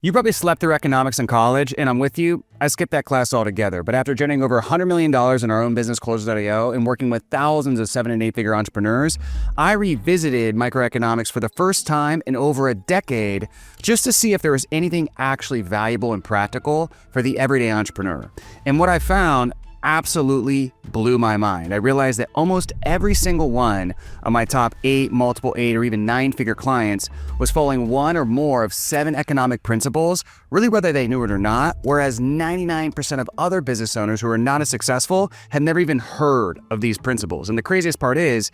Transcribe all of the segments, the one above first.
You probably slept through economics in college, and I'm with you. I skipped that class altogether. But after generating over $100 million in our own business, Closers.io, and working with thousands of 7- and 8-figure entrepreneurs, I revisited microeconomics for the first time in over a decade just to see if there was anything actually valuable and practical for the everyday entrepreneur. And what I found absolutely blew my mind. I realized that almost every single one of my top 8, multiple 8, or even 9-figure clients was following one or more of 7 economic principles, really whether they knew it or not, whereas 99% of other business owners who are not as successful had never even heard of these principles. And the craziest part is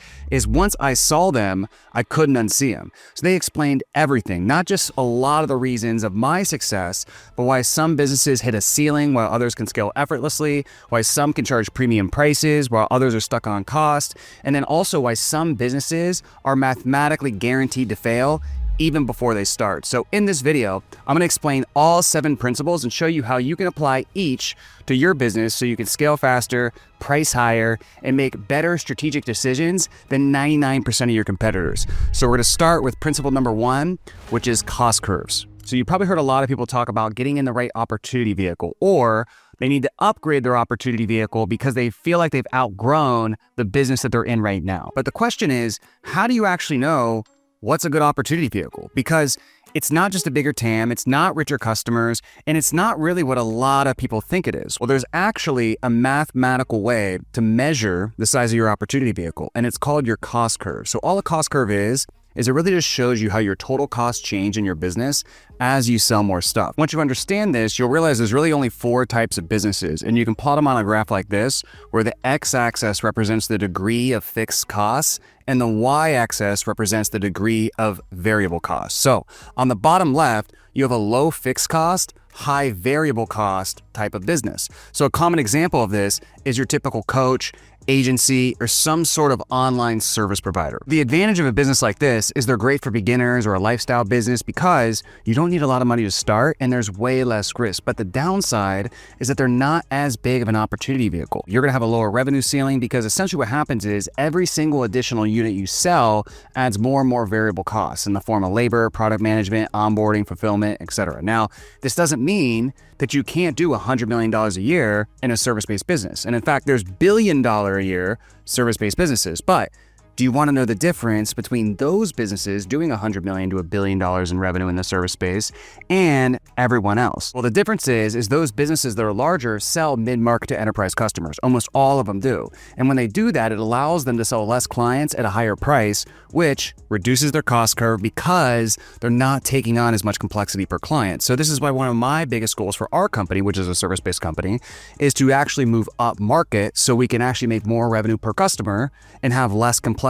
once I saw them, I couldn't unsee them. So they explained everything, not just a lot of the reasons of my success, but why some businesses hit a ceiling while others can scale effortlessly, why some can charge premium prices while others are stuck on cost, and then also why some businesses are mathematically guaranteed to fail even before they start. So in this video, I'm going to explain all 7 principles and show you how you can apply each to your business so you can scale faster, price higher, and make better strategic decisions than 99% of your competitors. So we're going to start with principle number 1, which is cost curves. So you probably heard a lot of people talk about getting in the right opportunity vehicle, or they need to upgrade their opportunity vehicle because they feel like they've outgrown the business that they're in right now. But the question is, how do you actually know what's a good opportunity vehicle? Because it's not just a bigger TAM, it's not richer customers, and it's not really what a lot of people think it is. Well, there's actually a mathematical way to measure the size of your opportunity vehicle, and it's called your cost curve. So all a cost curve is it really just shows you how your total costs change in your business as you sell more stuff. Once you understand this, you'll realize there's really only 4 types of businesses, and you can plot them on a graph like this, where the x-axis represents the degree of fixed costs, and the y-axis represents the degree of variable costs. So on the bottom left, you have a low fixed cost, high variable cost type of business. So a common example of this is your typical coach, agency, or some sort of online service provider. The advantage of a business like this is they're great for beginners or a lifestyle business because you don't need a lot of money to start and there's way less risk. But the downside is that they're not as big of an opportunity vehicle. You're gonna have a lower revenue ceiling because essentially what happens is every single additional unit you sell adds more and more variable costs in the form of labor, product management, onboarding, fulfillment, etc. Now, this doesn't mean that you can't do $100 million a year in a service-based business. And in fact, there's billion-dollar a year service-based businesses. But do you want to know the difference between those businesses doing $100 million to $1 billion in revenue in the service space and everyone else? Well, the difference is those businesses that are larger sell mid-market to enterprise customers. Almost all of them do. And when they do that, it allows them to sell less clients at a higher price, which reduces their cost curve because they're not taking on as much complexity per client. So this is why one of my biggest goals for our company, which is a service-based company, is to actually move up market so we can actually make more revenue per customer and have less complexity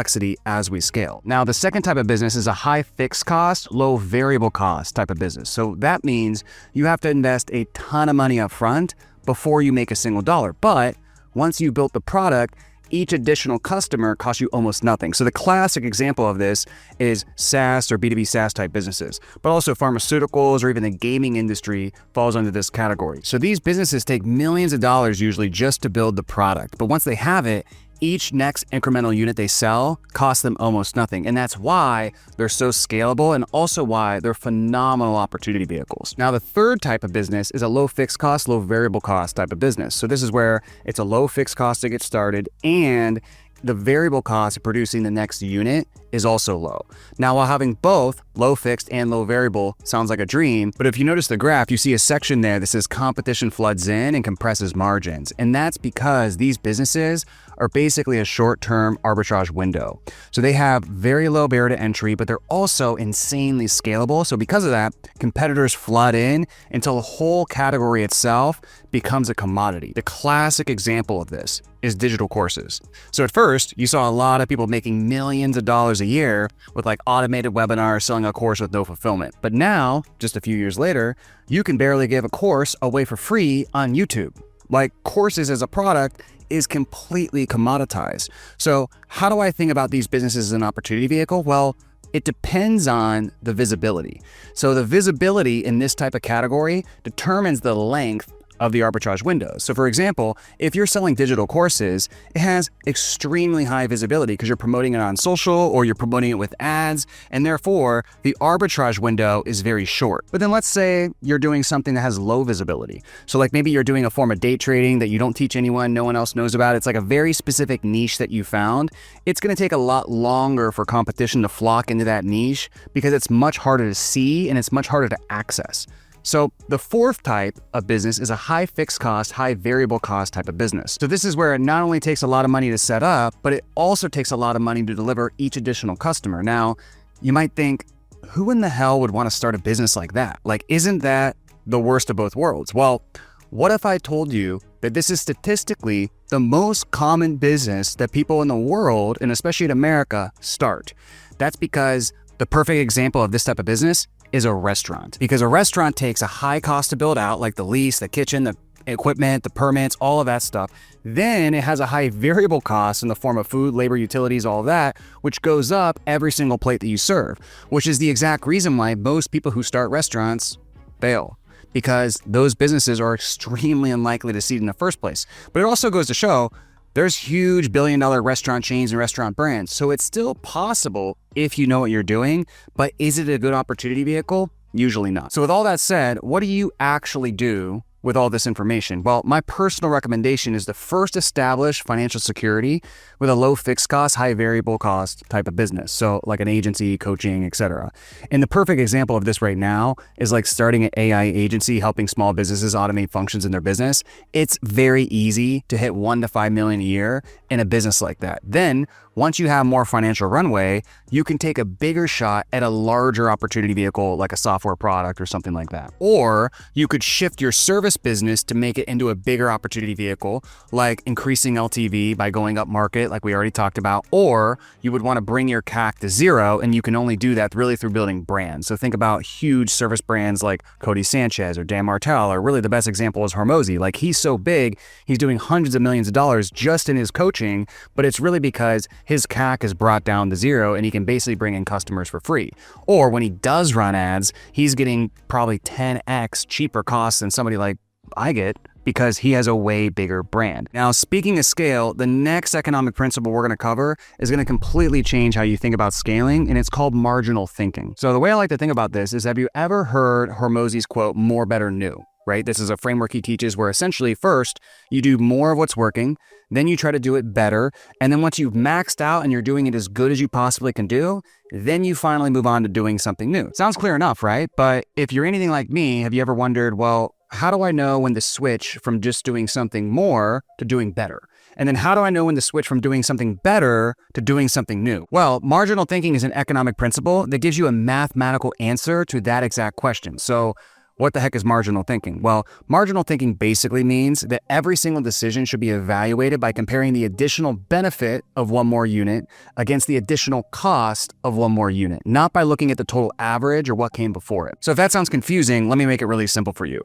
as we scale. Now, the second type of business is a high fixed cost, low variable cost type of business. So that means you have to invest a ton of money up front before you make a single dollar. But once you built the product, each additional customer costs you almost nothing. So the classic example of this is SaaS or B2B SaaS type businesses, but also pharmaceuticals or even the gaming industry falls under this category. So these businesses take millions of dollars usually just to build the product. But once they have it, each next incremental unit they sell costs them almost nothing. And that's why they're so scalable and also why they're phenomenal opportunity vehicles. Now, the third type of business is a low fixed cost, low variable cost type of business. So this is where it's a low fixed cost to get started and the variable cost of producing the next unit is also low. Now, while having both low fixed and low variable sounds like a dream, but if you notice the graph, you see a section there that says competition floods in and compresses margins. And that's because these businesses are basically a short-term arbitrage window. So they have very low barrier to entry, but they're also insanely scalable. So because of that, competitors flood in until the whole category itself becomes a commodity. The classic example of this is digital courses. So at first, you saw a lot of people making millions of dollars a year with like automated webinars selling a course with no fulfillment. But now, just a few years later, you can barely give a course away for free on YouTube. Like, courses as a product is completely commoditized. So how do I think about these businesses as an opportunity vehicle? Well, it depends on the visibility. So the visibility in this type of category determines the length of the arbitrage window. So for example, if you're selling digital courses, it has extremely high visibility because you're promoting it on social or you're promoting it with ads, and therefore the arbitrage window is very short. But then let's say you're doing something that has low visibility. So like maybe you're doing a form of day trading that you don't teach anyone, no one else knows about. It's like a very specific niche that you found. It's going to take a lot longer for competition to flock into that niche because it's much harder to see and it's much harder to access. So the fourth type of business is a high fixed cost, high variable cost type of business. So this is where it not only takes a lot of money to set up, but it also takes a lot of money to deliver each additional customer. Now, you might think, who in the hell would want to start a business like that? Like, isn't that the worst of both worlds? Well, what if I told you that this is statistically the most common business that people in the world, and especially in America, start? That's because the perfect example of this type of business is a restaurant, because a restaurant takes a high cost to build out, like the lease, the kitchen, the equipment, the permits, all of that stuff. Then it has a high variable cost in the form of food, labor, utilities, all of that, which goes up every single plate that you serve, which is the exact reason why most people who start restaurants fail, because those businesses are extremely unlikely to succeed in the first place. But it also goes to show there's huge billion-dollar restaurant chains and restaurant brands. So it's still possible if you know what you're doing, but is it a good opportunity vehicle? Usually not. So with all that said, what do you actually do with all this information? Well, my personal recommendation is to first establish financial security with a low fixed cost, high variable cost type of business. So like an agency, coaching, etc. And the perfect example of this right now is like starting an AI agency, helping small businesses automate functions in their business. It's very easy to hit 1 to 5 million a year in a business like that. Then once you have more financial runway, you can take a bigger shot at a larger opportunity vehicle like a software product or something like that. Or you could shift your service business to make it into a bigger opportunity vehicle, like increasing LTV by going up market, like we already talked about. Or you would want to bring your CAC to zero, and you can only do that really through building brands. So think about huge service brands like Cody Sanchez or Dan Martell, or really the best example is Hormozy. Like he's so big, he's doing hundreds of millions of dollars just in his coaching, but it's really because his CAC is brought down to zero and he can basically bring in customers for free. Or when he does run ads, he's getting probably 10x cheaper costs than somebody like I get, because he has a way bigger brand. Now, speaking of scale, the next economic principle we're gonna cover is gonna completely change how you think about scaling, and it's called marginal thinking. So the way I like to think about this is, have you ever heard Hormozy's quote, more, better, new? Right? This is a framework he teaches where essentially first you do more of what's working, then you try to do it better, and then once you've maxed out and you're doing it as good as you possibly can do, then you finally move on to doing something new. Sounds clear enough, right? But if you're anything like me, have you ever wondered, well, how do I know when to switch from just doing something more to doing better? And then how do I know when to switch from doing something better to doing something new? Well, marginal thinking is an economic principle that gives you a mathematical answer to that exact question. So what the heck is marginal thinking? Well, marginal thinking basically means that every single decision should be evaluated by comparing the additional benefit of one more unit against the additional cost of one more unit, not by looking at the total average or what came before it. So if that sounds confusing, let me make it really simple for you.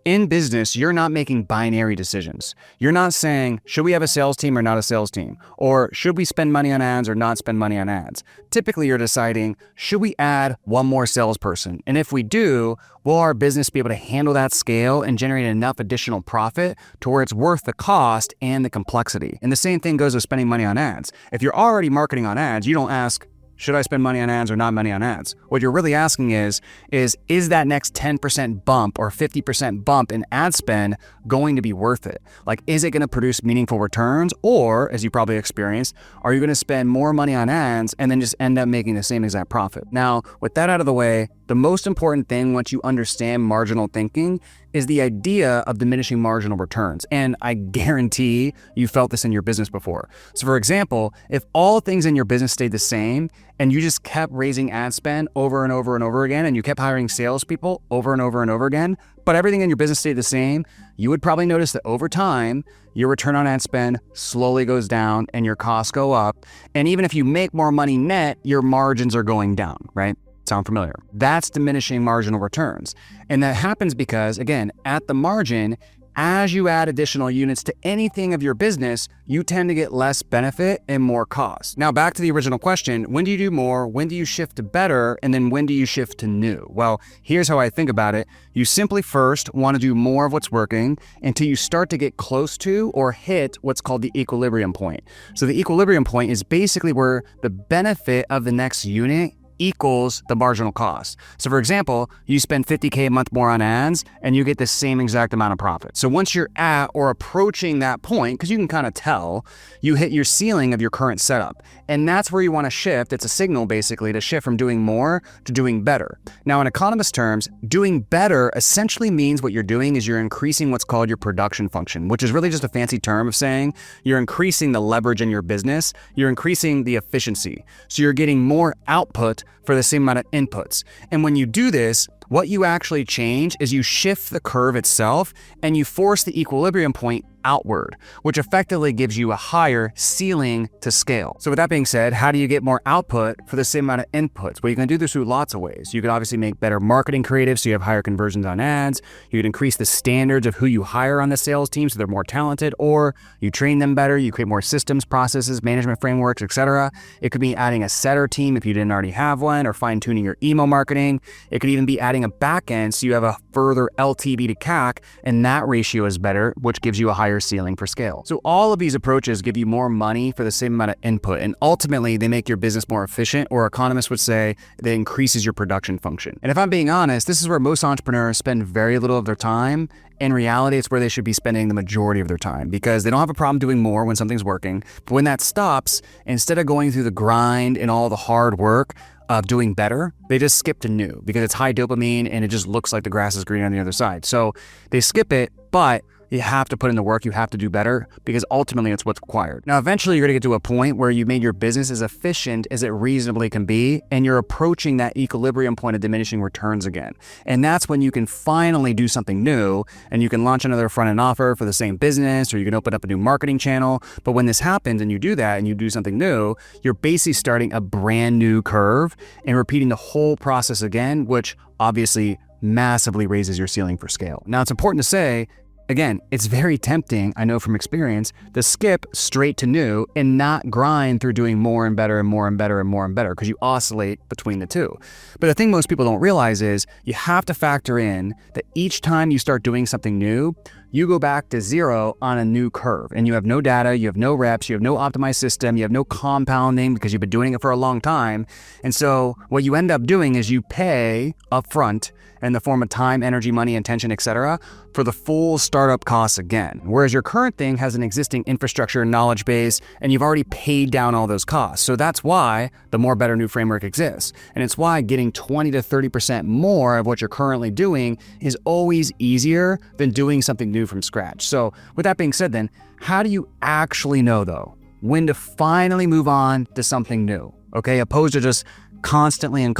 In business, you're not making binary decisions. You're not saying, should we have a sales team or not a sales team? Or should we spend money on ads or not spend money on ads? Typically, you're deciding, should we add one more salesperson? And if we do, will our business be able to handle that scale and generate enough additional profit to where it's worth the cost and the complexity? And the same thing goes with spending money on ads. If you're already marketing on ads, you don't ask, should I spend money on ads or not money on ads? What you're really asking is that next 10% bump or 50% bump in ad spend going to be worth it? Like, is it going to produce meaningful returns? Or, as you probably experienced, are you going to spend more money on ads and then just end up making the same exact profit? Now, with that out of the way, the most important thing once you understand marginal thinking is the idea of diminishing marginal returns. And I guarantee you felt this in your business before. So for example, if all things in your business stayed the same and you just kept raising ad spend over and over and over again, and you kept hiring salespeople over and over and over again, but everything in your business stayed the same, you would probably notice that over time, your return on ad spend slowly goes down and your costs go up. And even if you make more money net, your margins are going down, right? Sound familiar? That's diminishing marginal returns. And that happens because, again, at the margin, as you add additional units to anything of your business, you tend to get less benefit and more cost. Now, back to the original question, when do you do more? When do you shift to better? And then when do you shift to new? Well, here's how I think about it. You simply first want to do more of what's working until you start to get close to or hit what's called the equilibrium point. So the equilibrium point is basically where the benefit of the next unit equals the marginal cost. So for example, you spend $50K a month more on ads and you get the same exact amount of profit. So once you're at or approaching that point, because you can kind of tell, you hit your ceiling of your current setup. And that's where you want to shift. It's a signal basically to shift from doing more to doing better. Now in economist terms, doing better essentially means what you're doing is you're increasing what's called your production function, which is really just a fancy term of saying you're increasing the leverage in your business, you're increasing the efficiency. So you're getting more output for the same amount of inputs. And when you do this, what you actually change is you shift the curve itself and you force the equilibrium point outward, which effectively gives you a higher ceiling to scale. So with that being said, how do you get more output for the same amount of inputs? Well, you can do this through lots of ways. You can obviously make better marketing creative so you have higher conversions on ads. You can increase the standards of who you hire on the sales team so they're more talented, or you train them better, you create more systems, processes, management frameworks, etc. It could be adding a setter team if you didn't already have one, or fine-tuning your email marketing. It could even be adding a back end so you have a further LTV to CAC, and that ratio is better, which gives you a higher ceiling for scale. So all of these approaches give you more money for the same amount of input, and ultimately they make your business more efficient, or economists would say that increases your production function. And if I'm being honest, this is where most entrepreneurs spend very little of their time. In reality, it's where they should be spending the majority of their time, because they don't have a problem doing more when something's working. But when that stops, instead of going through the grind and all the hard work of doing better, they just skip to new because it's high dopamine and it just looks like the grass is green on the other side. So they skip it, but you have to put in the work, you have to do better, because ultimately it's what's required. Now, eventually you're gonna get to a point where you made your business as efficient as it reasonably can be, and you're approaching that equilibrium point of diminishing returns again. And that's when you can finally do something new, and you can launch another front-end offer for the same business, or you can open up a new marketing channel. But when this happens and you do that and you do something new, you're basically starting a brand new curve and repeating the whole process again, which obviously massively raises your ceiling for scale. Now, it's important to say, again, it's very tempting, I know from experience, to skip straight to new and not grind through doing more and better and more and better and more and better, because you oscillate between the two. But the thing most people don't realize is you have to factor in that each time you start doing something new, you go back to zero on a new curve, and you have no data, you have no reps, you have no optimized system, you have no compounding because you've been doing it for a long time. And so what you end up doing is you pay upfront in the form of time, energy, money, attention, etc., for the full startup costs again. Whereas your current thing has an existing infrastructure and knowledge base, and you've already paid down all those costs. So that's why the more better new framework exists. And it's why getting 20 to 30% more of what you're currently doing is always easier than doing something new from scratch. So with that being said then, how do you actually know though when to finally move on to something new? Okay, opposed to just constantly just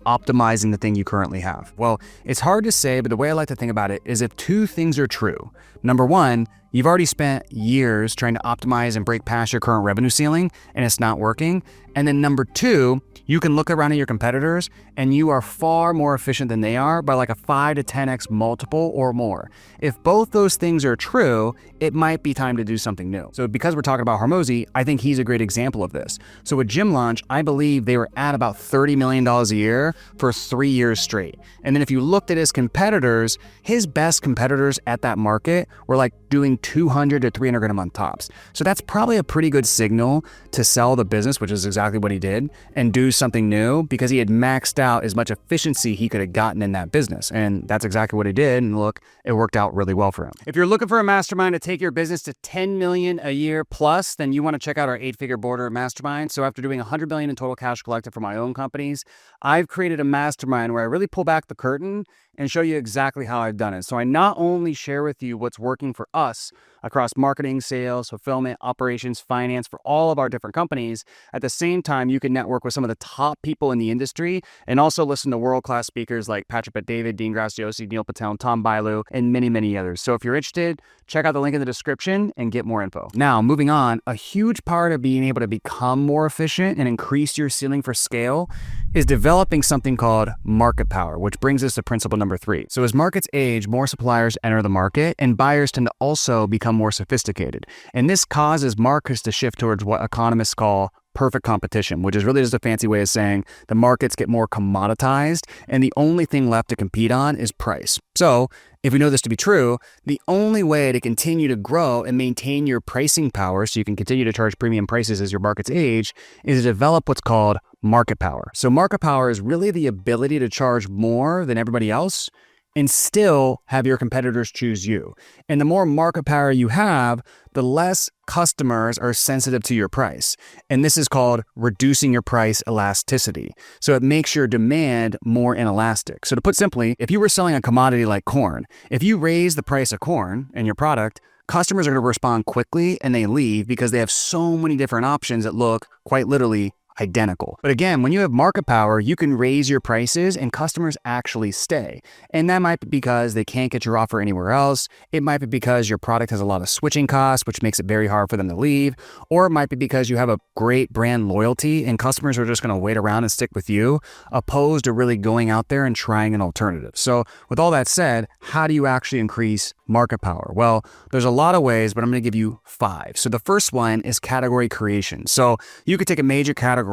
optimizing the thing you currently have. Well, it's hard to say, but the way I like to think about it is if two things are true. Number one, you've already spent years trying to optimize and break past your current revenue ceiling and it's not working. And then number two, you can look around at your competitors and you are far more efficient than they are by like a 5 to 10x multiple or more. If both those things are true, it might be time to do something new. So because we're talking about Hormozi, I think he's a great example of this. So with Gym Launch, I believe they were at about $30 million a year for 3 years straight. And then if you looked at his competitors, his best competitors at that market were like doing 200 to 300 grand a month tops. So that's probably a pretty good signal to sell the business, which is exactly what he did, and do something new, because he had maxed out as much efficiency he could have gotten in that business. And that's exactly what he did. And look, it worked out really well for him. If you're looking for a mastermind to take your business to 10 million a year plus, then you want to check out our 8-figure border mastermind. So after doing 100 million in total cash collected for my own companies, I've created a mastermind where I really pull back the curtain and show you exactly how I've done it. So I not only share with you what's working for us across marketing, sales, fulfillment, operations, finance for all of our different companies. At the same time, you can network with some of the top people in the industry and also listen to world-class speakers like Patrick Bet-David, Dean Graziosi, Neil Patel, Tom Bailu, and many, many others. So if you're interested, check out the link in the description and get more info. Now, moving on, a huge part of being able to become more efficient and increase your ceiling for scale is developing something called market power, which brings us to principle number number 3. So as markets age, more suppliers enter the market, and buyers tend to also become more sophisticated. And this causes markets to shift towards what economists call perfect competition, which is really just a fancy way of saying the markets get more commoditized and the only thing left to compete on is price. So if we know this to be true, the only way to continue to grow and maintain your pricing power so you can continue to charge premium prices as your markets age is to develop what's called market power. So market power is really the ability to charge more than everybody else and still have your competitors choose you. And the more market power you have, the less customers are sensitive to your price. And this is called reducing your price elasticity. So it makes your demand more inelastic. So to put simply, if you were selling a commodity like corn, if you raise the price of corn in your product, customers are going to respond quickly and they leave because they have so many different options that look quite literally identical. But again, when you have market power, you can raise your prices and customers actually stay. And that might be because they can't get your offer anywhere else. It might be because your product has a lot of switching costs, which makes it very hard for them to leave. Or it might be because you have a great brand loyalty and customers are just going to wait around and stick with you, opposed to really going out there and trying an alternative. So with all that said, how do you actually increase market power? Well, there's a lot of ways, but I'm going to give you 5. So the first one is category creation. So you could take a major category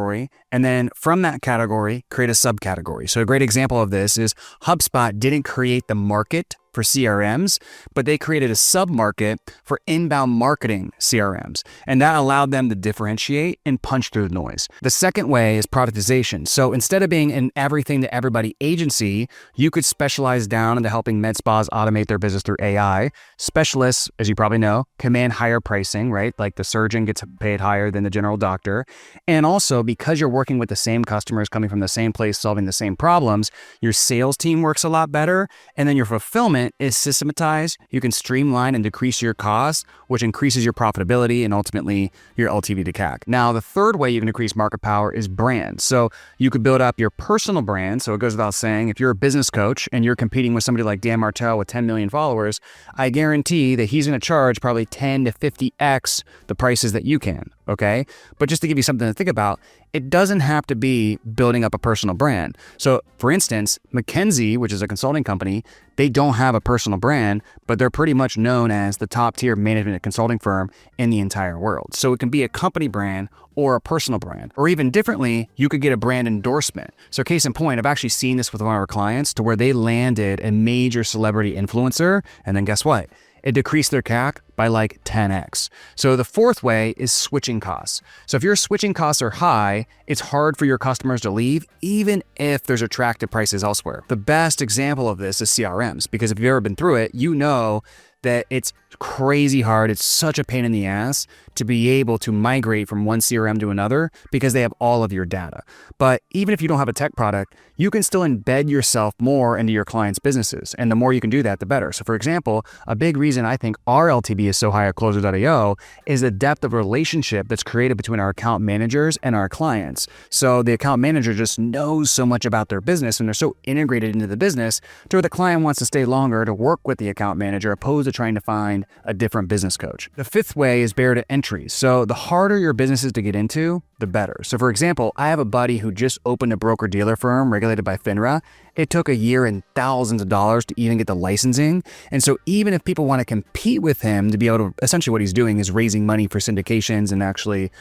and then from that category, create a subcategory. So a great example of this is HubSpot didn't create the market for CRMs, but they created a sub-market for inbound marketing CRMs. And that allowed them to differentiate and punch through the noise. The second way is prioritization. So instead of being an everything to everybody agency, you could specialize down into helping med spas automate their business through AI. Specialists, as you probably know, command higher pricing, right? Like the surgeon gets paid higher than the general doctor. And also because you're working with the same customers coming from the same place, solving the same problems, your sales team works a lot better. And then your fulfillment is systematized. You can streamline and decrease your costs, which increases your profitability and ultimately your LTV to CAC. Now, the third way you can increase market power is brand. So you could build up your personal brand. So it goes without saying, if you're a business coach and you're competing with somebody like Dan Martell with 10 million followers, I guarantee that he's going to charge probably 10 to 50x the prices that you can. Okay. But just to give you something to think about, it doesn't have to be building up a personal brand. So for instance, McKinsey, which is a consulting company, they don't have a personal brand, but they're pretty much known as the top tier management and consulting firm in the entire world. So it can be a company brand or a personal brand, or even differently, you could get a brand endorsement. So case in point, I've actually seen this with one of our clients to where they landed a major celebrity influencer. And then guess what? It decreased their CAC by like 10x. So the fourth way is switching costs. So if your switching costs are high, it's hard for your customers to leave, even if there's attractive prices elsewhere. The best example of this is CRMs, because if you've ever been through it, you know that it's crazy hard. It's such a pain in the ass to be able to migrate from one CRM to another because they have all of your data. But even if you don't have a tech product, you can still embed yourself more into your clients' businesses. And the more you can do that, the better. So for example, a big reason I think our LTV is so high at Closer.io is the depth of relationship that's created between our account managers and our clients. So the account manager just knows so much about their business and they're so integrated into the business to where the client wants to stay longer to work with the account manager opposed to trying to find a different business coach. The fifth way is barrier to entry. So the harder your business is to get into, the better. So for example, I have a buddy who just opened a broker-dealer firm regulated by FINRA. It took a year and thousands of dollars to even get the licensing. And so even if people want to compete with him to be able to, essentially what he's doing is raising money for syndications and actually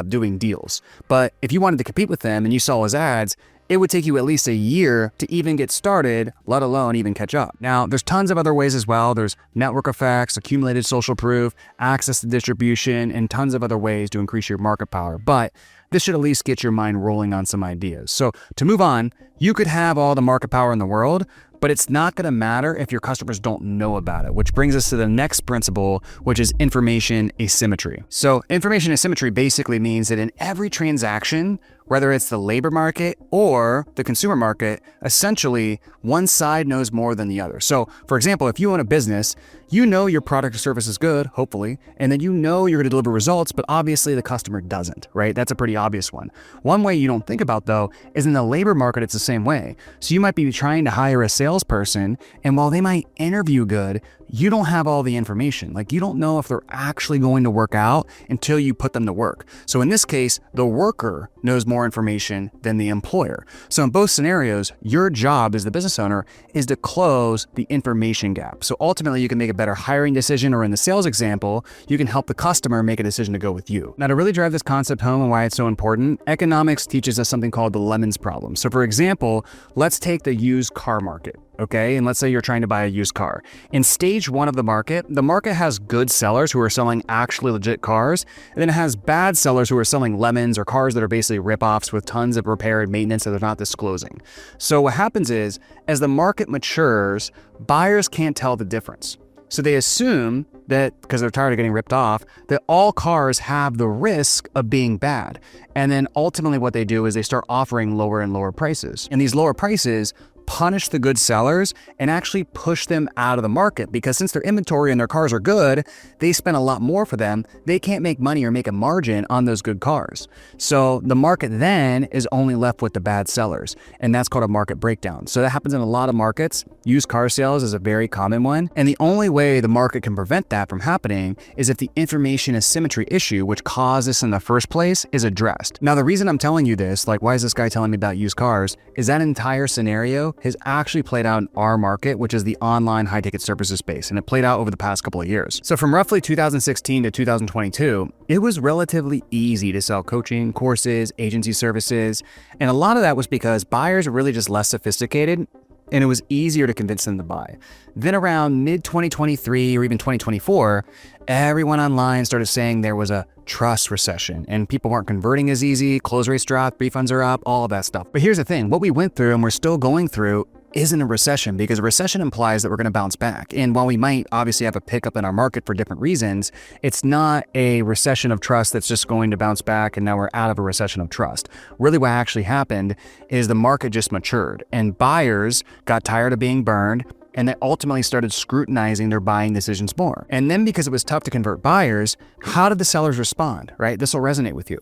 doing deals. But if you wanted to compete with him and you saw his ads, it would take you at least a year to even get started, let alone even catch up. Now, there's tons of other ways as well. There's network effects, accumulated social proof, access to distribution, and tons of other ways to increase your market power. But this should at least get your mind rolling on some ideas. So to move on, you could have all the market power in the world, but it's not going to matter if your customers don't know about it, which brings us to the next principle, which is information asymmetry. So information asymmetry basically means that in every transaction, whether it's the labor market or the consumer market, essentially one side knows more than the other. So for example, if you own a business, you know your product or service is good, hopefully, and then you know you're going to deliver results, but obviously the customer doesn't, right? That's a pretty obvious one. One way you don't think about though is in the labor market, it's the same way. So you might be trying to hire a salesperson, and while they might interview good, you don't have all the information. Like you don't know if they're actually going to work out until you put them to work. So in this case, the worker knows more more information than the employer. So in both scenarios, your job as the business owner is to close the information gap. So ultimately, you can make a better hiring decision, or in the sales example, you can help the customer make a decision to go with you. Now, to really drive this concept home and why it's so important, economics teaches us something called the lemons problem. So for example, let's take the used car market. Okay, and let's say you're trying to buy a used car. In stage one of the market has good sellers who are selling actually legit cars, and then it has bad sellers who are selling lemons or cars that are basically ripoffs with tons of repair and maintenance that they're not disclosing. So what happens is, as the market matures, buyers can't tell the difference. So they assume that, because they're tired of getting ripped off, that all cars have the risk of being bad. And then ultimately what they do is they start offering lower and lower prices. And these lower prices punish the good sellers and actually push them out of the market, because since their inventory and their cars are good, they spend a lot more for them. They can't make money or make a margin on those good cars. So the market then is only left with the bad sellers, and that's called a market breakdown. So that happens in a lot of markets. Used car sales is a very common one, and the only way the market can prevent that from happening is if the information asymmetry issue, which caused this in the first place, is addressed. Now, the reason I'm telling you this, like why is this guy telling me about used cars, is that entire scenario has actually played out in our market, which is the online high-ticket services space, and it played out over the past couple of years. So from roughly 2016 to 2022, it was relatively easy to sell coaching, courses, agency services, and a lot of that was because buyers were really just less sophisticated, and it was easier to convince them to buy. Then around mid-2023 or even 2024, everyone online started saying there was a trust recession and people weren't converting as easy, close rates dropped, refunds are up, all of that stuff. But here's the thing, what we went through and we're still going through isn't a recession, because a recession implies that we're going to bounce back. And while we might obviously have a pickup in our market for different reasons, it's not a recession of trust that's just going to bounce back and now we're out of a recession of trust. Really what actually happened is the market just matured and buyers got tired of being burned, and they ultimately started scrutinizing their buying decisions more. And then because it was tough to convert buyers, how did the sellers respond, right? This will resonate with you.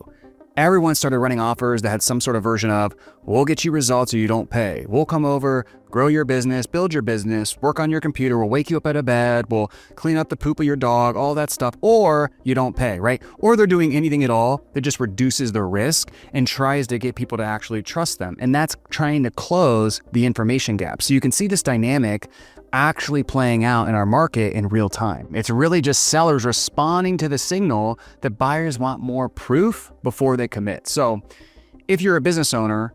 Everyone started running offers that had some sort of version of, we'll get you results or you don't pay. We'll come over, grow your business, build your business, work on your computer, we'll wake you up out of bed, we'll clean up the poop of your dog, all that stuff, or you don't pay, right? Or they're doing anything at all that just reduces the risk and tries to get people to actually trust them. And that's trying to close the information gap. So you can see this dynamic actually playing out in our market in real time. It's really just sellers responding to the signal that buyers want more proof before they commit. So if you're a business owner,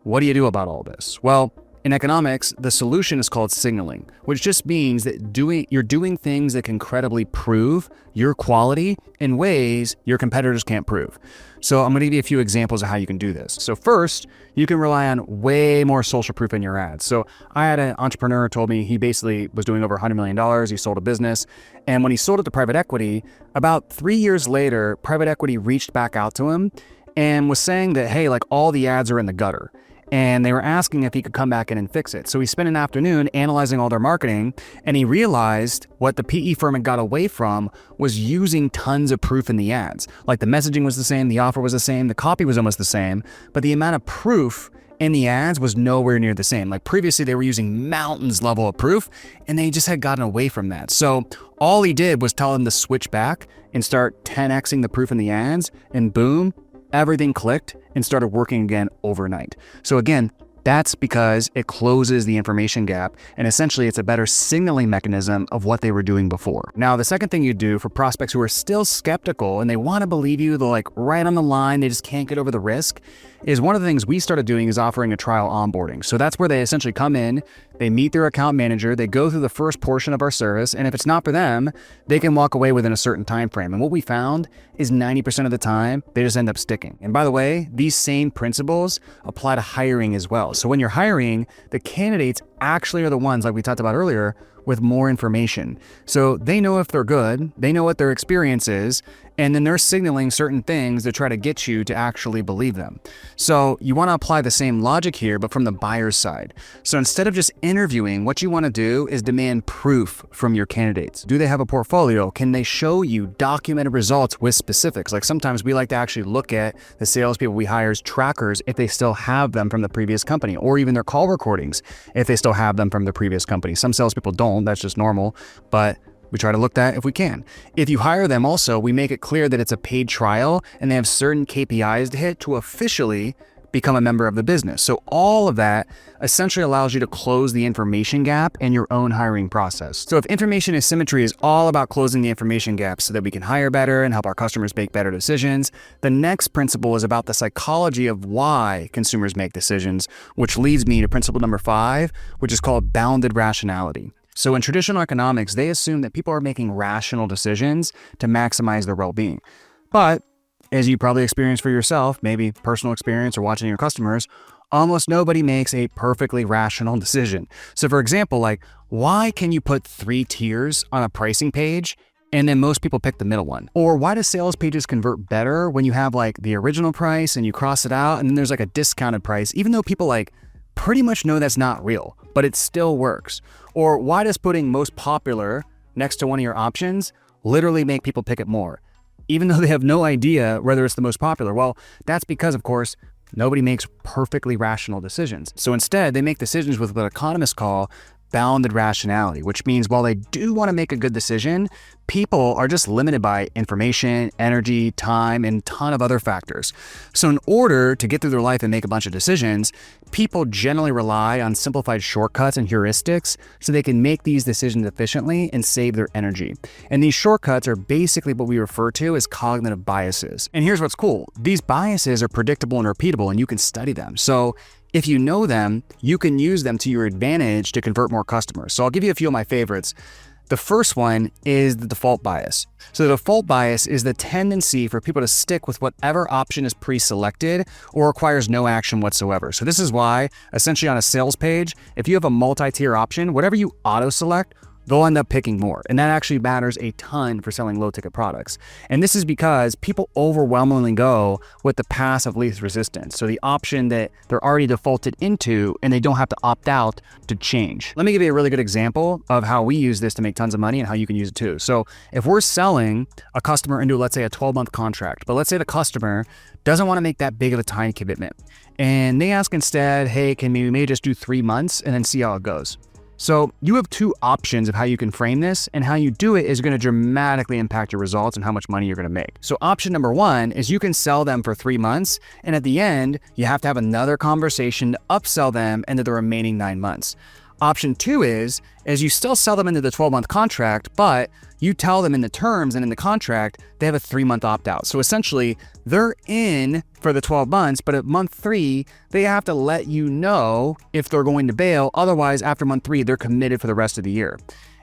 what do you do about all this? Well, in economics, the solution is called signaling, which just means that you're doing things that can credibly prove your quality in ways your competitors can't prove. So I'm going to give you a few examples of how you can do this. So first, you can rely on way more social proof in your ads. So I had an entrepreneur who told me he basically was doing over $100 million. He sold a business. And when he sold it to private equity, about 3 years later, private equity reached back out to him and was saying that, hey, like all the ads are in the gutter. And they were asking if he could come back in and fix it. So he spent an afternoon analyzing all their marketing, and he realized what the PE firm had got away from was using tons of proof in the ads. Like the messaging was the same, the offer was the same, the copy was almost the same, but the amount of proof in the ads was nowhere near the same. Like previously they were using mountains level of proof, and they just had gotten away from that. So all he did was tell them to switch back and start 10xing the proof in the ads, and boom, everything clicked and started working again overnight. So again, that's because it closes the information gap, and essentially it's a better signaling mechanism of what they were doing before. Now, the second thing you do for prospects who are still skeptical and they want to believe you, they're like right on the line, they just can't get over the risk, is one of the things we started doing is offering a trial onboarding. So that's where they essentially come in, they meet their account manager, they go through the first portion of our service, and if it's not for them, they can walk away within a certain time frame. And what we found is 90% of the time, they just end up sticking. And by the way, these same principles apply to hiring as well. So when you're hiring, the candidates actually are the ones, like we talked about earlier, with more information. So they know if they're good, they know what their experience is, and then they're signaling certain things to try to get you to actually believe them. So you want to apply the same logic here, but from the buyer's side. So instead of just interviewing, what you want to do is demand proof from your candidates. Do they have a portfolio? Can they show you documented results with specifics? Like sometimes we like to actually look at the salespeople we hire's trackers if they still have them from the previous company, or even their call recordings if they still have them from the previous company. Some salespeople don't, that's just normal, but We try to look that if we can. If you hire them also, we make it clear that it's a paid trial and they have certain KPIs to hit to officially become a member of the business. So all of that essentially allows you to close the information gap in your own hiring process. So if information asymmetry is all about closing the information gap so that we can hire better and help our customers make better decisions, the next principle is about the psychology of why consumers make decisions, which leads me to principle number 5, which is called bounded rationality. So in traditional economics, they assume that people are making rational decisions to maximize their well-being. But as you probably experienced for yourself, maybe personal experience or watching your customers, almost nobody makes a perfectly rational decision. So for example, like, why can you put 3 tiers on a pricing page and then most people pick the middle one? Or why do sales pages convert better when you have like the original price and you cross it out and then there's like a discounted price, even though people like pretty much know that's not real, but it still works? Or why does putting most popular next to one of your options literally make people pick it more, even though they have no idea whether it's the most popular? Well, that's because, of course, nobody makes perfectly rational decisions. So instead, they make decisions with what economists call bounded rationality, which means while they do want to make a good decision, people are just limited by information, energy, time, and a ton of other factors. So in order to get through their life and make a bunch of decisions, people generally rely on simplified shortcuts and heuristics so they can make these decisions efficiently and save their energy. And these shortcuts are basically what we refer to as cognitive biases. And here's what's cool. These biases are predictable and repeatable, and you can study them. So if you know them, you can use them to your advantage to convert more customers. So I'll give you a few of my favorites. The first one is the default bias. So the default bias is the tendency for people to stick with whatever option is pre-selected or requires no action whatsoever. So this is why, essentially on a sales page, if you have a multi-tier option, whatever you auto-select, they'll end up picking more. And that actually matters a ton for selling low-ticket products. And this is because people overwhelmingly go with the path of least resistance. So the option that they're already defaulted into and they don't have to opt out to change. Let me give you a really good example of how we use this to make tons of money and how you can use it too. So if we're selling a customer into, let's say, a 12-month contract, but let's say the customer doesn't want to make that big of a time commitment, and they ask instead, hey, can we maybe just do 3 months and then see how it goes? So you have 2 options of how you can frame this, and how you do it is going to dramatically impact your results and how much money you're going to make. So option number 1 is you can sell them for 3 months, and at the end, you have to have another conversation to upsell them into the remaining 9 months. Option 2 is you still sell them into the 12-month contract, but you tell them in the terms and in the contract, they have a 3-month opt-out. So essentially, they're in for the 12 months, but at month 3, they have to let you know if they're going to bail. Otherwise, after month 3, they're committed for the rest of the year.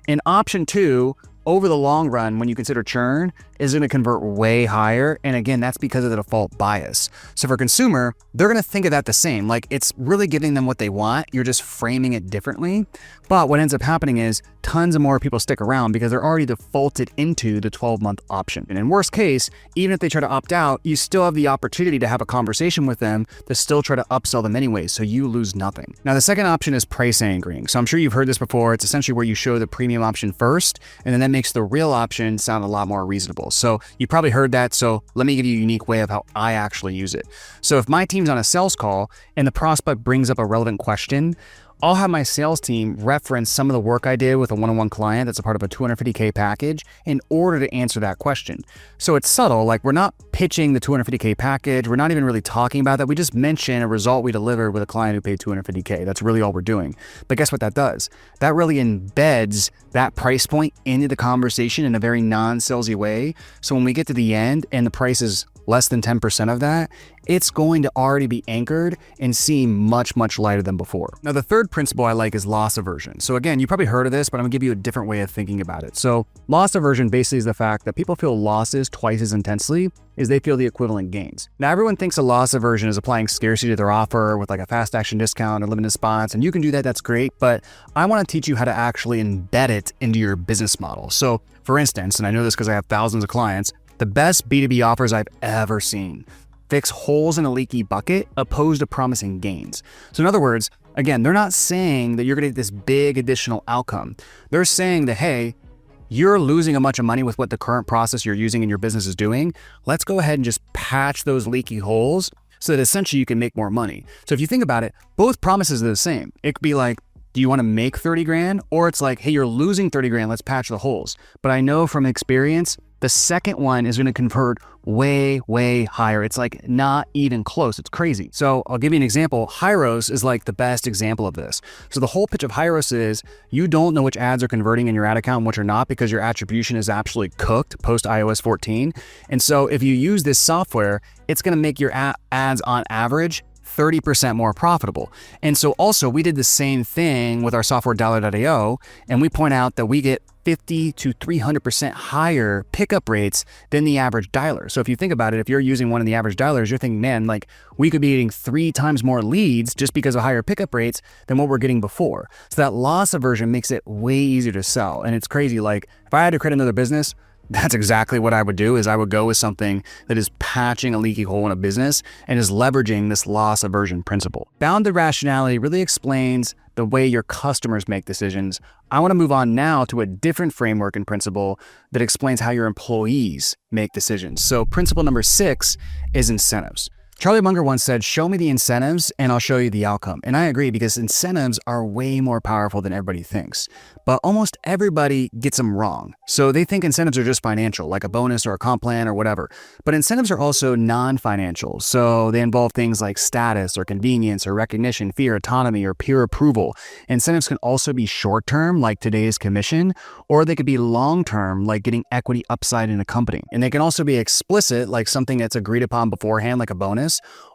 And option 2, over the long run, when you consider churn, is going to convert way higher. And again, that's because of the default bias. So for consumer, they're going to think of that the same. Like, it's really giving them what they want. You're just framing it differently. But what ends up happening is tons of more people stick around because they're already defaulted into the 12-month option. And in worst case, even if they try to opt out, you still have the opportunity to have a conversation with them to still try to upsell them anyway. So you lose nothing. Now, the second option is price anchoring. So I'm sure you've heard this before. It's essentially where you show the premium option first, and then that makes the real option sound a lot more reasonable. So you probably heard that. So let me give you a unique way of how I actually use it. So if my team's on a sales call and the prospect brings up a relevant question, I'll have my sales team reference some of the work I did with a one-on-one client that's a part of a $250K package in order to answer that question. So it's subtle, like we're not pitching the $250K package. We're not even really talking about that. We just mention a result we delivered with a client who paid $250K. That's really all we're doing. But guess what that does? That really embeds that price point into the conversation in a very non-salesy way. So when we get to the end and the price is less than 10% of that, it's going to already be anchored and seem much, much lighter than before. Now, the third principle I like is loss aversion. So again, you probably heard of this, but I'm gonna give you a different way of thinking about it. So loss aversion basically is the fact that people feel losses twice as intensely as they feel the equivalent gains. Now, everyone thinks a loss aversion is applying scarcity to their offer with like a fast action discount or limited spots, and you can do that, that's great, but I wanna teach you how to actually embed it into your business model. So for instance, and I know this because I have thousands of clients, the best B2B offers I've ever seen fix holes in a leaky bucket opposed to promising gains. So in other words, again, they're not saying that you're gonna get this big additional outcome. They're saying that, hey, you're losing a bunch of money with what the current process you're using in your business is doing. Let's go ahead and just patch those leaky holes so that essentially you can make more money. So if you think about it, both promises are the same. It could be like, Do you want to make 30 grand? Or it's like, hey, you're losing 30 grand, let's patch the holes. But I know from experience, the second one is going to convert way, way higher. It's like not even close. It's crazy. So I'll give you an example. Hyros is like the best example of this. So the whole pitch of Hyros is you don't know which ads are converting in your ad account and which are not because your attribution is absolutely cooked post iOS 14. And so if you use this software, it's going to make your ads on average 30% more profitable. And so also we did the same thing with our software Dollar.io, and we point out that we get 50 to 300% higher pickup rates than the average dialer. So if you think about it, if you're using one of the average dialers, you're thinking, man, like we could be getting 3 times more leads just because of higher pickup rates than what we're getting before. So that loss aversion makes it way easier to sell. And it's crazy. Like if I had to create another business, that's exactly what I would do. Is I would go with something that is patching a leaky hole in a business and is leveraging this loss aversion principle. Bounded rationality really explains the way your customers make decisions. I want to move on now to a different framework and principle that explains how your employees make decisions. So principle number 6 is incentives. Charlie Munger once said, show me the incentives and I'll show you the outcome. And I agree, because incentives are way more powerful than everybody thinks. But almost everybody gets them wrong. So they think incentives are just financial, like a bonus or a comp plan or whatever. But incentives are also non-financial. So they involve things like status or convenience or recognition, fear, autonomy, or peer approval. Incentives can also be short-term, like today's commission, or they could be long-term, like getting equity upside in a company. And they can also be explicit, like something that's agreed upon beforehand, like a bonus,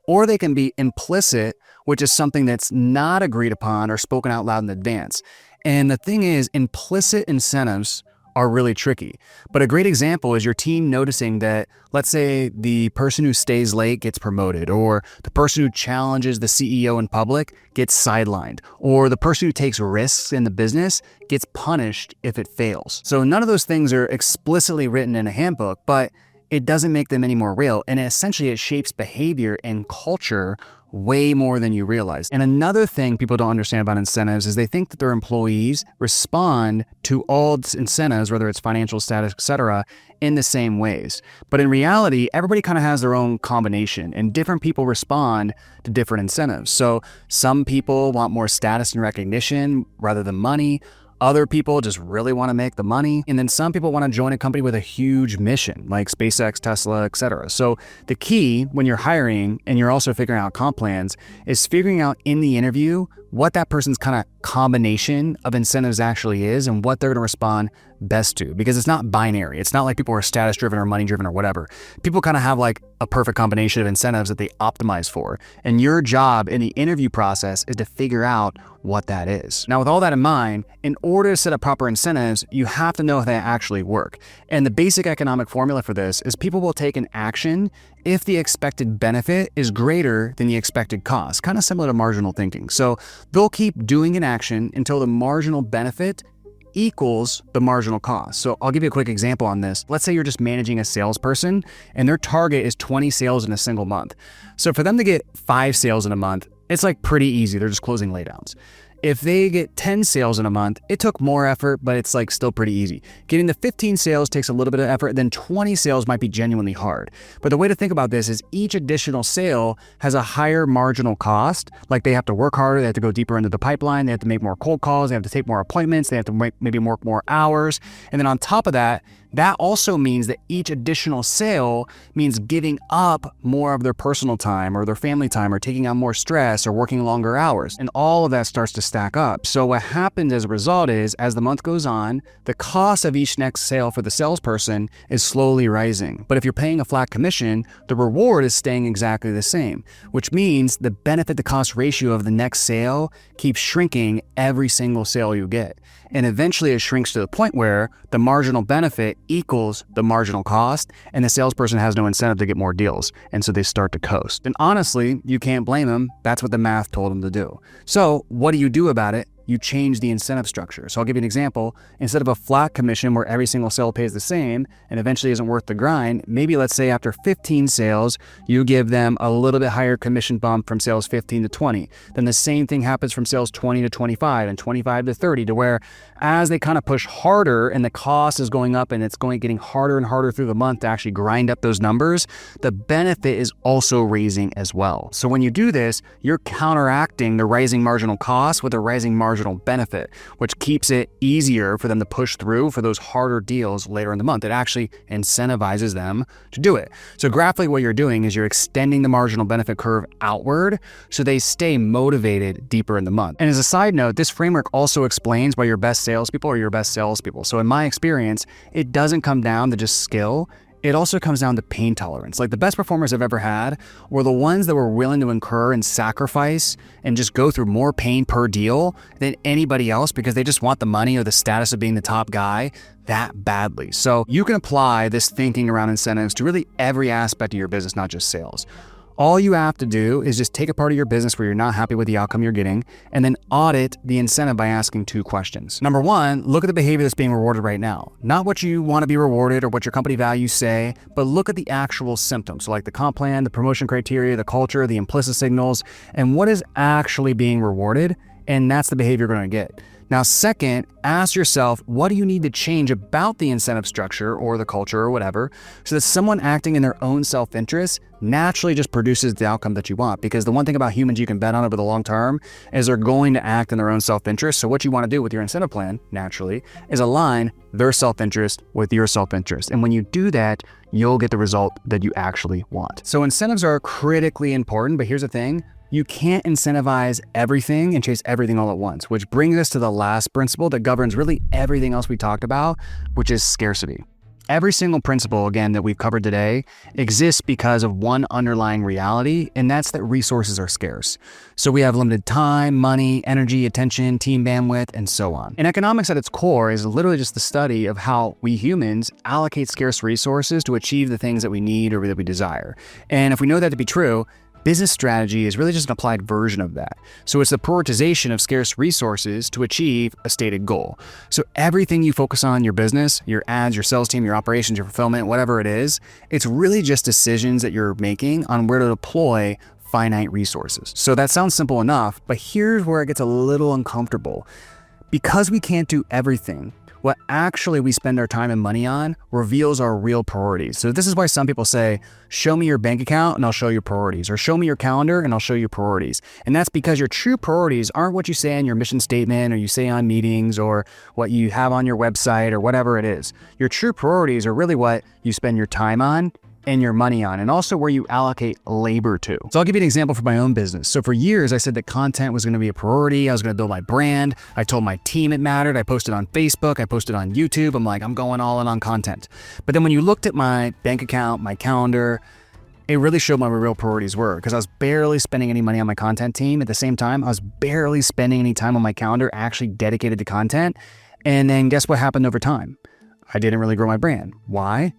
or they can be implicit, which is something that's not agreed upon or spoken out loud in advance. And the thing is, implicit incentives are really tricky. But a great example is your team noticing that, let's say the person who stays late gets promoted, or the person who challenges the CEO in public gets sidelined, or the person who takes risks in the business gets punished if it fails. So none of those things are explicitly written in a handbook, but it doesn't make them any more real. And essentially it shapes behavior and culture way more than you realize. And another thing people don't understand about incentives is they think that their employees respond to all incentives, whether it's financial status, etc., in the same ways. But in reality, everybody kind of has their own combination, and different people respond to different incentives. So some people want more status and recognition rather than money. Other people just really want to make the money. And then some people want to join a company with a huge mission, like SpaceX, Tesla, etc. So the key when you're hiring and you're also figuring out comp plans is figuring out in the interview what that person's kind of combination of incentives actually is and what they're going to respond best to, because it's not binary. It's not like people are status driven or money driven or whatever. People kind of have like a perfect combination of incentives that they optimize for. And your job in the interview process is to figure out what that is. Now, with all that in mind, in order to set up proper incentives, you have to know if they actually work. And the basic economic formula for this is people will take an action if the expected benefit is greater than the expected cost, kind of similar to marginal thinking. So they'll keep doing an action until the marginal benefit equals the marginal cost. So I'll give you a quick example on this. Let's say you're just managing a salesperson and their target is 20 sales in a single month. So for them to get 5 sales in a month, it's like pretty easy. They're just closing laydowns. If they get 10 sales in a month, it took more effort, but it's like still pretty easy. Getting the 15 sales takes a little bit of effort, then 20 sales might be genuinely hard. But the way to think about this is each additional sale has a higher marginal cost. Like they have to work harder, they have to go deeper into the pipeline, they have to make more cold calls, they have to take more appointments, they have to maybe work more hours. And then on top of that, that also means that each additional sale means giving up more of their personal time or their family time or taking on more stress or working longer hours. And all of that starts to stack up. So what happens as a result is, as the month goes on, the cost of each next sale for the salesperson is slowly rising. But if you're paying a flat commission, the reward is staying exactly the same, which means the benefit to cost ratio of the next sale keeps shrinking every single sale you get. And eventually it shrinks to the point where the marginal benefit equals the marginal cost, and the salesperson has no incentive to get more deals. And so they start to coast. And honestly, you can't blame them. That's what the math told them to do. So what do you do about it? You change the incentive structure. So I'll give you an example. Instead of a flat commission where every single sale pays the same and eventually isn't worth the grind, maybe let's say after 15 sales, you give them a little bit higher commission bump from sales 15 to 20. Then the same thing happens from sales 20 to 25 and 25 to 30, to where as they kind of push harder and the cost is going up and it's getting harder and harder through the month to actually grind up those numbers, the benefit is also raising as well. So when you do this, you're counteracting the rising marginal cost with a rising marginal marginal benefit, which keeps it easier for them to push through for those harder deals later in the month. It actually incentivizes them to do it. So graphically, what you're doing is you're extending the marginal benefit curve outward so they stay motivated deeper in the month. And as a side note, this framework also explains why your best salespeople are your best salespeople. So in my experience, it doesn't come down to just skill. It also comes down to pain tolerance. Like the best performers I've ever had were the ones that were willing to incur and sacrifice and just go through more pain per deal than anybody else because they just want the money or the status of being the top guy that badly. So you can apply this thinking around incentives to really every aspect of your business, not just sales. All you have to do is just take a part of your business where you're not happy with the outcome you're getting and then audit the incentive by asking 2 questions. Number 1, look at the behavior that's being rewarded right now. Not what you want to be rewarded or what your company values say, but look at the actual symptoms. So like the comp plan, the promotion criteria, the culture, the implicit signals, and what is actually being rewarded. And that's the behavior you're going to get. Now, second, ask yourself, what do you need to change about the incentive structure or the culture or whatever, so that someone acting in their own self-interest naturally just produces the outcome that you want? Because the one thing about humans you can bet on over the long term is they're going to act in their own self-interest. So what you want to do with your incentive plan, naturally, is align their self-interest with your self-interest. And when you do that, you'll get the result that you actually want. So incentives are critically important, but here's the thing. You can't incentivize everything and chase everything all at once, which brings us to the last principle that governs really everything else we talked about, which is scarcity. Every single principle, again, that we've covered today exists because of one underlying reality, and that's that resources are scarce. So we have limited time, money, energy, attention, team bandwidth, and so on. And economics at its core is literally just the study of how we humans allocate scarce resources to achieve the things that we need or that we desire. And if we know that to be true, business strategy is really just an applied version of that. So it's the prioritization of scarce resources to achieve a stated goal. So everything you focus on in your business, your ads, your sales team, your operations, your fulfillment, whatever it is, it's really just decisions that you're making on where to deploy finite resources. So that sounds simple enough, but here's where it gets a little uncomfortable. Because we can't do everything, what actually we spend our time and money on reveals our real priorities. So this is why some people say, show me your bank account and I'll show you priorities, or show me your calendar and I'll show you priorities. And that's because your true priorities aren't what you say in your mission statement or you say on meetings or what you have on your website or whatever it is. Your true priorities are really what you spend your time on and your money on, and also where you allocate labor to. So I'll give you an example for my own business. So for years, I said that content was gonna be a priority. I was gonna build my brand. I told my team it mattered. I posted on Facebook. I posted on YouTube. I'm like, I'm going all in on content. But then when you looked at my bank account, my calendar, it really showed what my real priorities were, because I was barely spending any money on my content team. At the same time, I was barely spending any time on my calendar actually dedicated to content. And then guess what happened over time? I didn't really grow my brand. Why?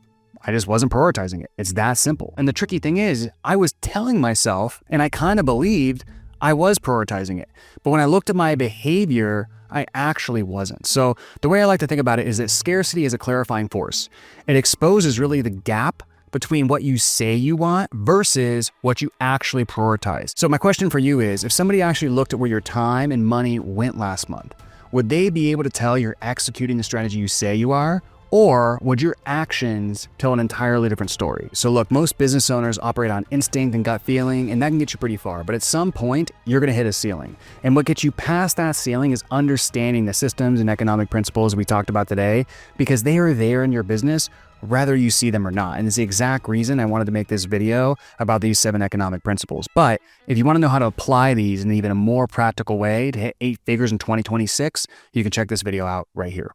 I just wasn't prioritizing it. It's that simple. And the tricky thing is, I was telling myself, and I kind of believed I was prioritizing it. But when I looked at my behavior, I actually wasn't. So the way I like to think about it is that scarcity is a clarifying force. It exposes really the gap between what you say you want versus what you actually prioritize. So my question for you is, if somebody actually looked at where your time and money went last month, would they be able to tell you're executing the strategy you say you are? Or would your actions tell an entirely different story? So look, most business owners operate on instinct and gut feeling, and that can get you pretty far. But at some point, you're gonna hit a ceiling. And what gets you past that ceiling is understanding the systems and economic principles we talked about today, because they are there in your business, whether you see them or not. And it's the exact reason I wanted to make this video about these 7 economic principles. But if you wanna know how to apply these in even a more practical way to hit 8 figures in 2026, you can check this video out right here.